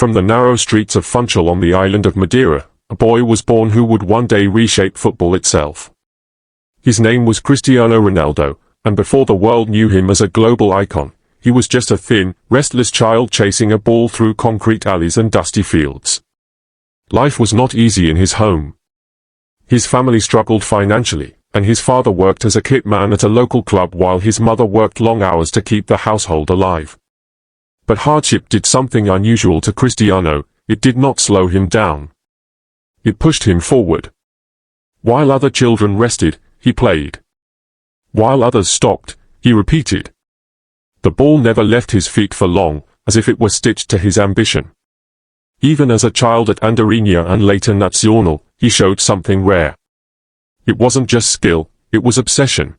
From the narrow streets of Funchal on the island of Madeira, a boy was born who would one day reshape football itself. His name was Cristiano Ronaldo, and before the world knew him as a global icon, he was just a thin, restless child chasing a ball through concrete alleys and dusty fields. Life was not easy in his home. His family struggled financially, and his father worked as a kit man at a local club while his mother worked long hours to keep the household alive. But hardship did something unusual to Cristiano. It did not slow him down. It pushed him forward. While other children rested, he played. While others stopped, he repeated. The ball never left his feet for long, as if it were stitched to his ambition. Even as a child at Andorrinha and later Nacional, he showed something rare. It wasn't just skill, it was obsession.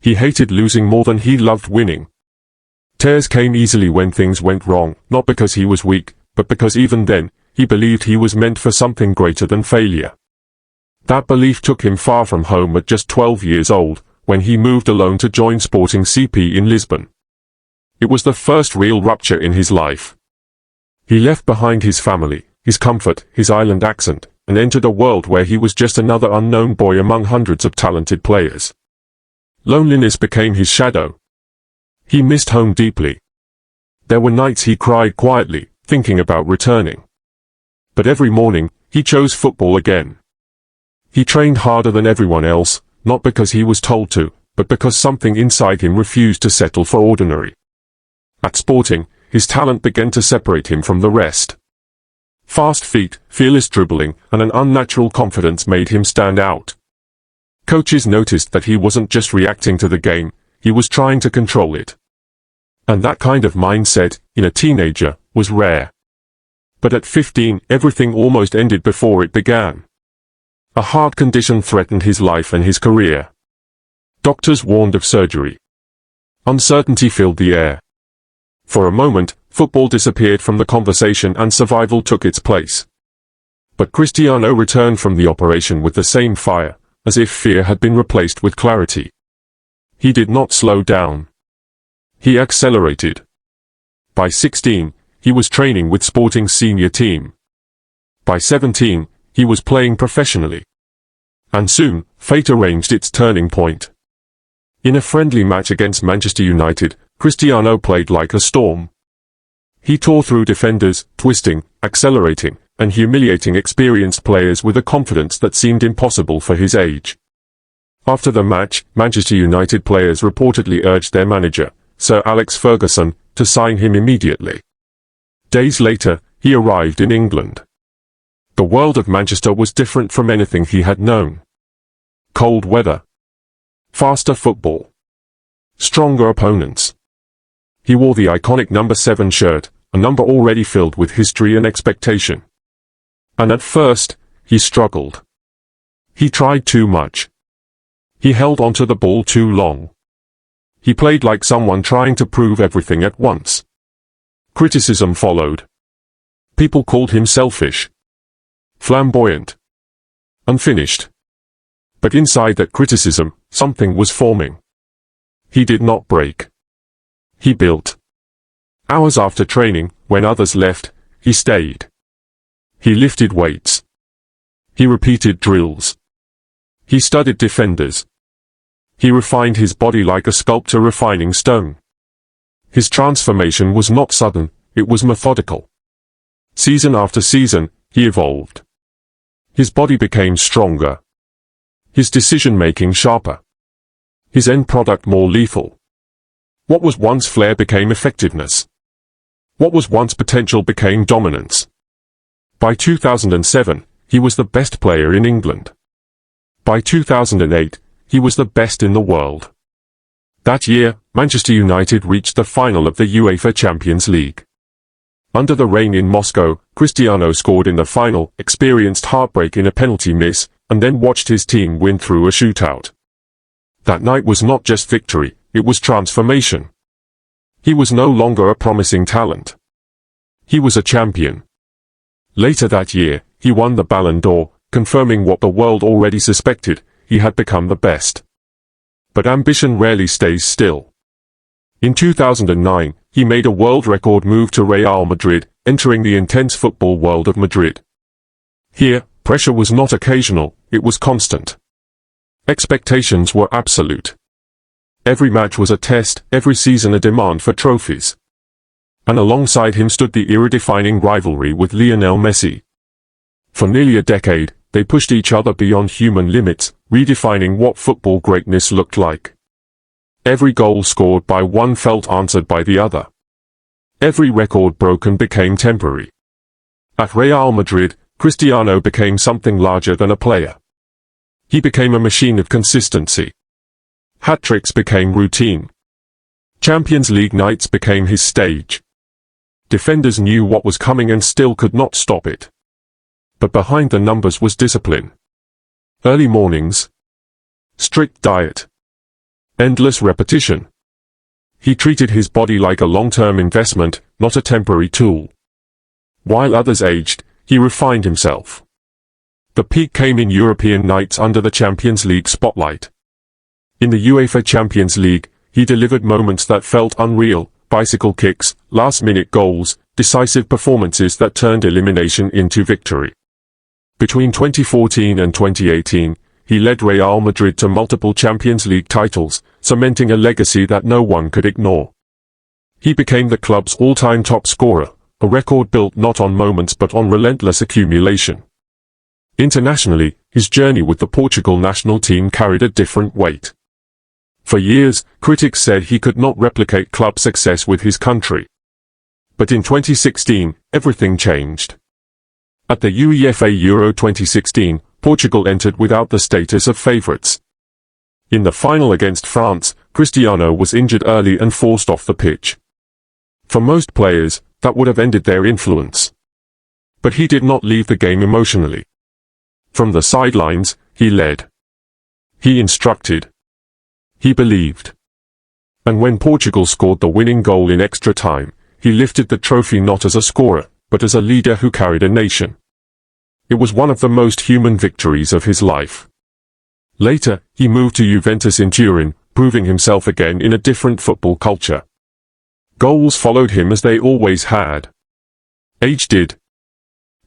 He hated losing more than he loved winning. Tears came easily when things went wrong, not because he was weak, but because even then, he believed he was meant for something greater than failure. That belief took him far from home at just 12 years old, when he moved alone to join Sporting CP in Lisbon. It was the first real rupture in his life. He left behind his family, his comfort, his island accent, and entered a world where he was just another unknown boy among hundreds of talented players. Loneliness became his shadow. He missed home deeply. There were nights he cried quietly, thinking about returning. But every morning, he chose football again. He trained harder than everyone else, not because he was told to, but because something inside him refused to settle for ordinary. At Sporting, his talent began to separate him from the rest. Fast feet, fearless dribbling, and an unnatural confidence made him stand out. Coaches noticed that he wasn't just reacting to the game, he was trying to control it. And that kind of mindset, in a teenager, was rare. But at 15, everything almost ended before it began. A heart condition threatened his life and his career. Doctors warned of surgery. Uncertainty filled the air. For a moment, football disappeared from the conversation and survival took its place. But Cristiano returned from the operation with the same fire, as if fear had been replaced with clarity. He did not slow down. He accelerated. By 16, he was training with Sporting's senior team. By 17, he was playing professionally. And soon, fate arranged its turning point. In a friendly match against Manchester United, Cristiano played like a storm. He tore through defenders, twisting, accelerating, and humiliating experienced players with a confidence that seemed impossible for his age. After the match, Manchester United players reportedly urged their manager, Sir Alex Ferguson, to sign him immediately. Days later, he arrived in England. The world of Manchester was different from anything he had known. Cold weather. Faster football. Stronger opponents. He wore the iconic number 7 shirt, a number already filled with history and expectation. And at first, he struggled. He tried too much. He held onto the ball too long. He played like someone trying to prove everything at once. Criticism followed. People called him selfish, flamboyant, unfinished. But inside that criticism, something was forming. He did not break. He built. Hours after training, when others left, he stayed. He lifted weights. He repeated drills. He studied defenders. He refined his body like a sculptor refining stone. His transformation was not sudden, it was methodical. Season after season, he evolved. His body became stronger. His decision-making sharper. His end product more lethal. What was once flair became effectiveness. What was once potential became dominance. By 2007, he was the best player in England. By 2008, he was the best in the world. That year, Manchester United reached the final of the UEFA Champions League. Under the rain in Moscow, Cristiano scored in the final, experienced heartbreak in a penalty miss, and then watched his team win through a shootout. That night was not just victory, it was transformation. He was no longer a promising talent. He was a champion. Later that year, he won the Ballon d'Or, confirming what the world already suspected, he had become the best. But ambition rarely stays still. In 2009, he made a world record move to Real Madrid, entering the intense football world of Madrid. Here, pressure was not occasional, it was constant. Expectations were absolute. Every match was a test, every season a demand for trophies. And alongside him stood the era-defining rivalry with Lionel Messi. For nearly a decade, they pushed each other beyond human limits, redefining what football greatness looked like. Every goal scored by one felt answered by the other. Every record broken became temporary. At Real Madrid, Cristiano became something larger than a player. He became a machine of consistency. Hat-tricks became routine. Champions League nights became his stage. Defenders knew what was coming and still could not stop it. But behind the numbers was discipline. Early mornings. Strict diet. Endless repetition. He treated his body like a long-term investment, not a temporary tool. While others aged, he refined himself. The peak came in European nights under the Champions League spotlight. In the UEFA Champions League, he delivered moments that felt unreal, bicycle kicks, last-minute goals, decisive performances that turned elimination into victory. Between 2014 and 2018, he led Real Madrid to multiple Champions League titles, cementing a legacy that no one could ignore. He became the club's all-time top scorer, a record built not on moments but on relentless accumulation. Internationally, his journey with the Portugal national team carried a different weight. For years, critics said he could not replicate club success with his country. But in 2016, everything changed. At the UEFA Euro 2016, Portugal entered without the status of favourites. In the final against France, Cristiano was injured early and forced off the pitch. For most players, that would have ended their influence. But he did not leave the game emotionally. From the sidelines, he led. He instructed. He believed. And when Portugal scored the winning goal in extra time, he lifted the trophy not as a scorer, but as a leader who carried a nation. It was one of the most human victories of his life. Later, he moved to Juventus in Turin, proving himself again in a different football culture. Goals followed him as they always had. Age did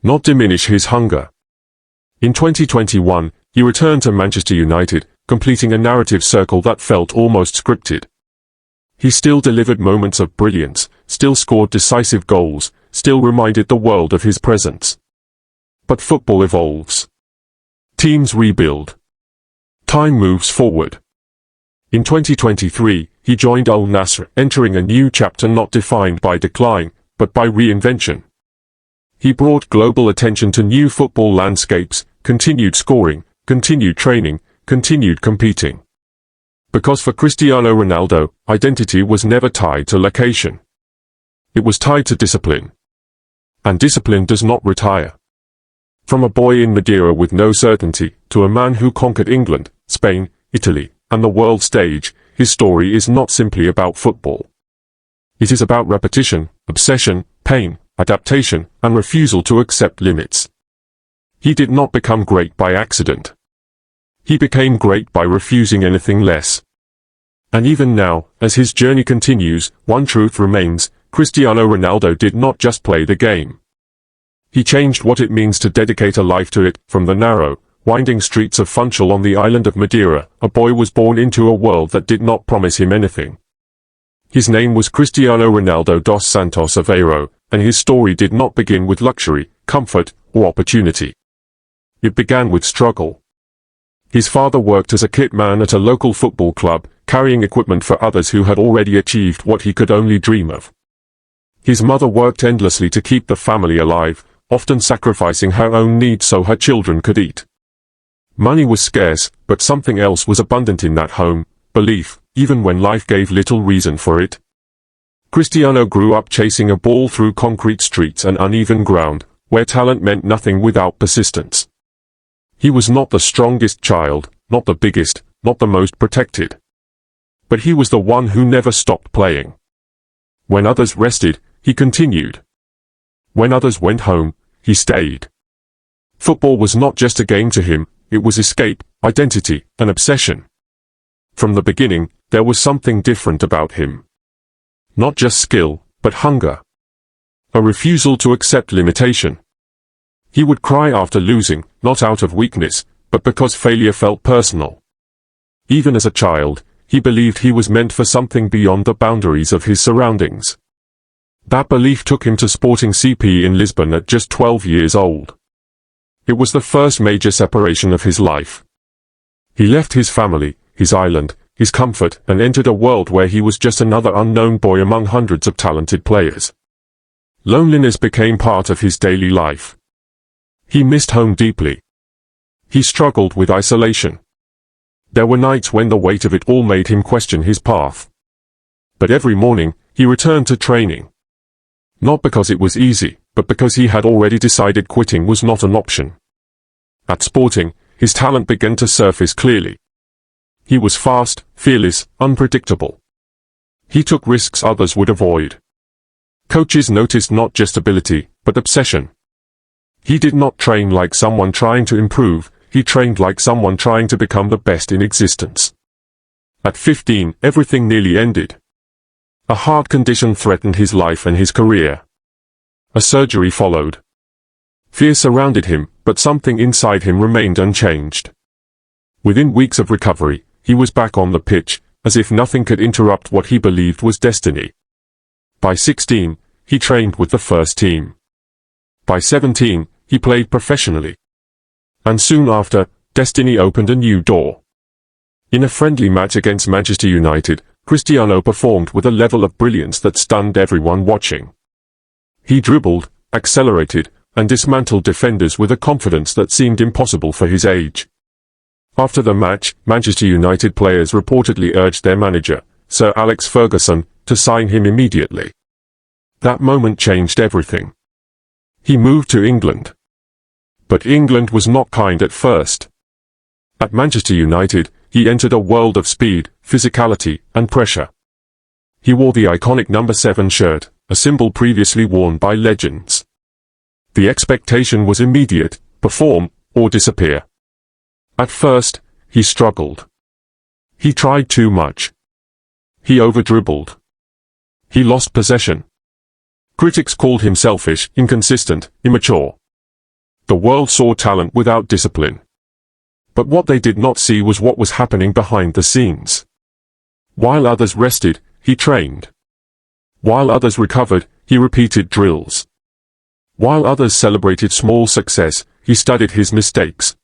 not diminish his hunger. In 2021, he returned to Manchester United, completing a narrative circle that felt almost scripted. He still delivered moments of brilliance, still scored decisive goals, still reminded the world of his presence. But football evolves. Teams rebuild. Time moves forward. In 2023, he joined Al Nassr, entering a new chapter not defined by decline, but by reinvention. He brought global attention to new football landscapes, continued scoring, continued training, continued competing. Because for Cristiano Ronaldo, identity was never tied to location. It was tied to discipline. And discipline does not retire. From a boy in Madeira with no certainty, to a man who conquered England, Spain, Italy, and the world stage, his story is not simply about football. It is about repetition, obsession, pain, adaptation, and refusal to accept limits. He did not become great by accident. He became great by refusing anything less. And even now, as his journey continues, one truth remains: Cristiano Ronaldo did not just play the game. He changed what it means to dedicate a life to it. From the narrow, winding streets of Funchal on the island of Madeira, a boy was born into a world that did not promise him anything. His name was Cristiano Ronaldo dos Santos Aveiro, and his story did not begin with luxury, comfort, or opportunity. It began with struggle. His father worked as a kit man at a local football club, carrying equipment for others who had already achieved what he could only dream of. His mother worked endlessly to keep the family alive, often sacrificing her own needs so her children could eat. Money was scarce, but something else was abundant in that home: belief, even when life gave little reason for it. Cristiano grew up chasing a ball through concrete streets and uneven ground, where talent meant nothing without persistence. He was not the strongest child, not the biggest, not the most protected. But he was the one who never stopped playing. When others rested, he continued. When others went home, he stayed. Football was not just a game to him, it was escape, identity, and obsession. From the beginning, there was something different about him. Not just skill, but hunger. A refusal to accept limitation. He would cry after losing, not out of weakness, but because failure felt personal. Even as a child, he believed he was meant for something beyond the boundaries of his surroundings. That belief took him to Sporting CP in Lisbon at just 12 years old. It was the first major separation of his life. He left his family, his island, his comfort, and entered a world where he was just another unknown boy among hundreds of talented players. Loneliness became part of his daily life. He missed home deeply. He struggled with isolation. There were nights when the weight of it all made him question his path. But every morning, he returned to training. Not because it was easy, but because he had already decided quitting was not an option. At Sporting, his talent began to surface clearly. He was fast, fearless, unpredictable. He took risks others would avoid. Coaches noticed not just ability, but obsession. He did not train like someone trying to improve, he trained like someone trying to become the best in existence. At 15, everything nearly ended. A heart condition threatened his life and his career. A surgery followed. Fear surrounded him, but something inside him remained unchanged. Within weeks of recovery, he was back on the pitch, as if nothing could interrupt what he believed was destiny. By 16, he trained with the first team. By 17, he played professionally. And soon after, destiny opened a new door. In a friendly match against Manchester United, Cristiano performed with a level of brilliance that stunned everyone watching. He dribbled, accelerated, and dismantled defenders with a confidence that seemed impossible for his age. After the match, Manchester United players reportedly urged their manager, Sir Alex Ferguson, to sign him immediately. That moment changed everything. He moved to England. But England was not kind at first. At Manchester United, he entered a world of speed, physicality, and pressure. He wore the iconic number 7 shirt, a symbol previously worn by legends. The expectation was immediate: perform, or disappear. At first, he struggled. He tried too much. He overdribbled. He lost possession. Critics called him selfish, inconsistent, immature. The world saw talent without discipline. But what they did not see was what was happening behind the scenes. While others rested, he trained. While others recovered, he repeated drills. While others celebrated small success, he studied his mistakes.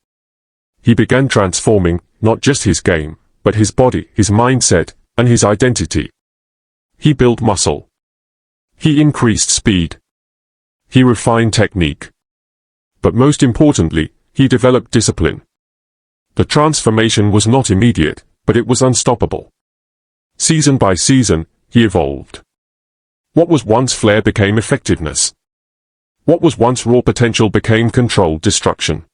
He began transforming, not just his game, but his body, his mindset, and his identity. He built muscle. He increased speed. He refined technique. But most importantly, he developed discipline. The transformation was not immediate, but it was unstoppable. Season by season, he evolved. What was once flair became effectiveness. What was once raw potential became controlled destruction.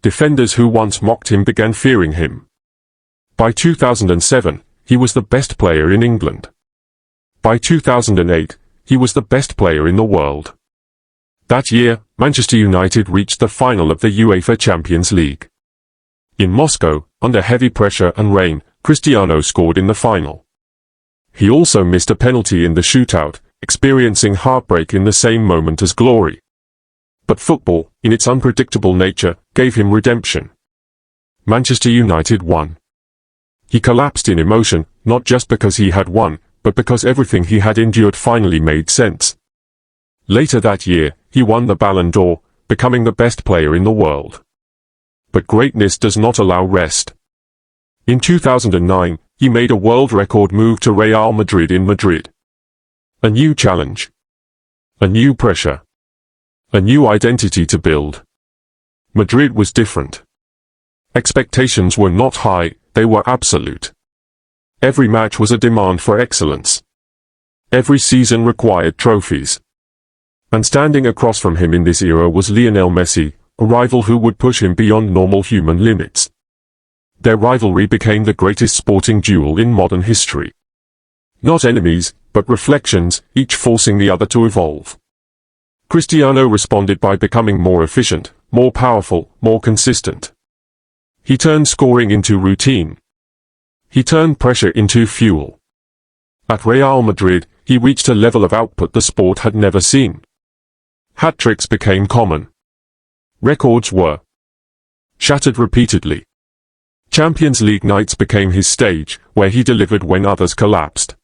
Defenders who once mocked him began fearing him. By 2007, he was the best player in England. By 2008, he was the best player in the world. That year, Manchester United reached the final of the UEFA Champions League. In Moscow, under heavy pressure and rain, Cristiano scored in the final. He also missed a penalty in the shootout, experiencing heartbreak in the same moment as glory. But football, in its unpredictable nature, gave him redemption. Manchester United won. He collapsed in emotion, not just because he had won, but because everything he had endured finally made sense. Later that year, he won the Ballon d'Or, becoming the best player in the world. But greatness does not allow rest. In 2009, he made a world record move to Real Madrid in Madrid. A new challenge. A new pressure. A new identity to build. Madrid was different. Expectations were not high, they were absolute. Every match was a demand for excellence. Every season required trophies. And standing across from him in this era was Lionel Messi, a rival who would push him beyond normal human limits. Their rivalry became the greatest sporting duel in modern history. Not enemies, but reflections, each forcing the other to evolve. Cristiano responded by becoming more efficient, more powerful, more consistent. He turned scoring into routine. He turned pressure into fuel. At Real Madrid, he reached a level of output the sport had never seen. Hat-tricks became common. Records were shattered repeatedly. Champions League nights became his stage, where he delivered when others collapsed.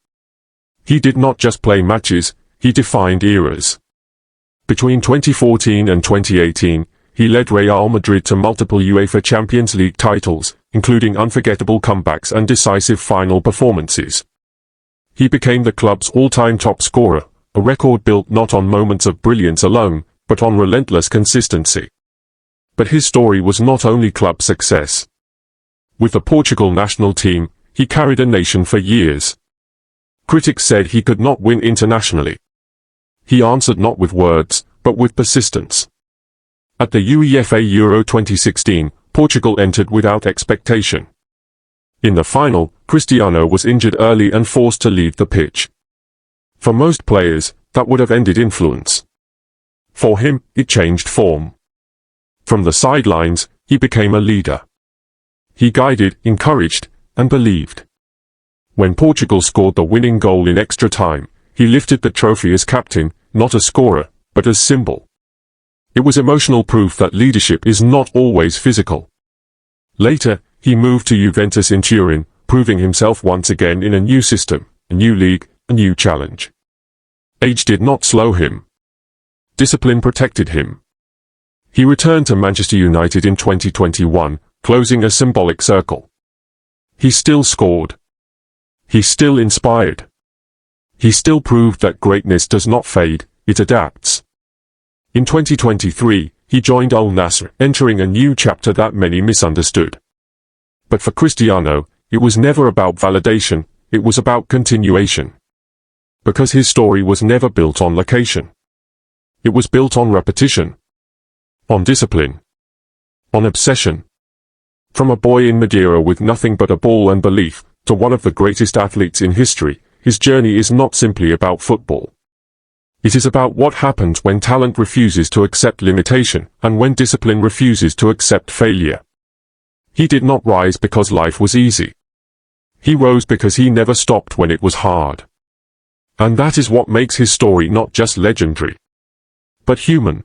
He did not just play matches, he defined eras. Between 2014 and 2018, he led Real Madrid to multiple UEFA Champions League titles, including unforgettable comebacks and decisive final performances. He became the club's all-time top scorer, a record built not on moments of brilliance alone, but on relentless consistency. But his story was not only club success. With the Portugal national team, he carried a nation for years. Critics said he could not win internationally. He answered not with words, but with persistence. At the UEFA Euro 2016, Portugal entered without expectation. In the final, Cristiano was injured early and forced to leave the pitch. For most players, that would have ended influence. For him, it changed form. From the sidelines, he became a leader. He guided, encouraged, and believed. When Portugal scored the winning goal in extra time, he lifted the trophy as captain, not as scorer, but as symbol. It was emotional proof that leadership is not always physical. Later, he moved to Juventus in Turin, proving himself once again in a new system, a new league, a new challenge. Age did not slow him. Discipline protected him. He returned to Manchester United in 2021, closing a symbolic circle. He still scored. He still inspired. He still proved that greatness does not fade, it adapts. In 2023, he joined Al Nassr, entering a new chapter that many misunderstood. But for Cristiano, it was never about validation, it was about continuation. Because his story was never built on location. It was built on repetition. On discipline. On obsession. From a boy in Madeira with nothing but a ball and belief, to one of the greatest athletes in history, his journey is not simply about football. It is about what happens when talent refuses to accept limitation, and when discipline refuses to accept failure. He did not rise because life was easy. He rose because he never stopped when it was hard. And that is what makes his story not just legendary, but human.